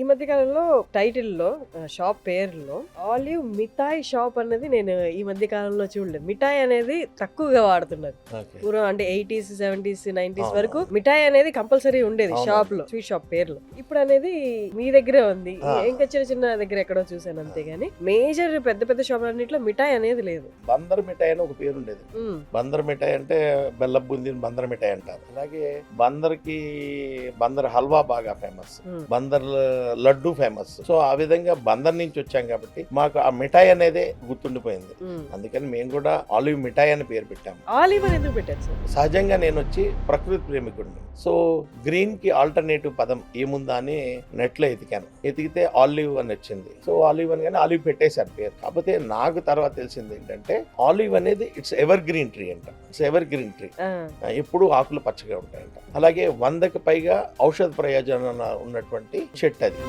మధ్య కాలంలో టైటిల్ లో షాప్ పేరులో ఆలివ్ మిఠాయి షాప్ అన్నది నేను ఈ మధ్య కాలంలో చూడలేదు. మిఠాయి అనేది తక్కువగా వాడుతున్నారు. పూర్వం అంటే 80s 70s 90s వరకు మిఠాయి అనేది కంపల్సరీ ఉండేది షాప్ లో, స్వీట్ షాప్ పేర్లు. ఇప్పుడు అనేది మీ దగ్గరే ఉంది. ఇంకా చిన్న చిన్న దగ్గర ఎక్కడో చూసాను అంతేగాని మేజర్ పెద్ద పెద్ద షాప్ అన్నిట్లో మిఠాయి అనేది లేదు. బందర్ మిఠాయి అని ఒక పేరు ఉండేది. బందర్ మిఠాయి అంటే బెల్లం బూందీని బందర్ మిఠాయి అంటారు. అలాగే బందర్ హల్వా బాగా famous, Bandar laddu famous. So ఆ విధంగా బందర్ నుంచి వచ్చాం కాబట్టి మాకు ఆ మిఠాయి అనేది గుర్తుండిపోయింది. అందుకని మేము కూడా ఆలివ్ మిఠాయి అని పేరు పెట్టాము. ఆలివ్ అని ఎందుకు పెట్టారు సార్? సహజంగా నేను వచ్చి ప్రకృతి ప్రేమికుడిని. సో గ్రీన్ కి ఆల్టర్నేటివ్ పదం ఏముందా అని నెట్ లో ఎతికితే ఆలివ్ అని వచ్చింది. సో ఆలివ్ అని కానీ ఆలివ్ పెట్టేశాను పేరు. కాకపోతే నాకు తర్వాత తెలిసింది ఏంటంటే ఆలివ్ అనేది ఇట్స్ ఎవర్ గ్రీన్ ట్రీ అంట. ఇట్స్ ఎవర్ గ్రీన్ ట్రీ, ఎప్పుడు ఆకులు పచ్చగా ఉంటాయంట. అలాగే 100కి పైగా ఔషధ ప్రయోజనాలు ఉన్నటువంటి చెట్టు అది.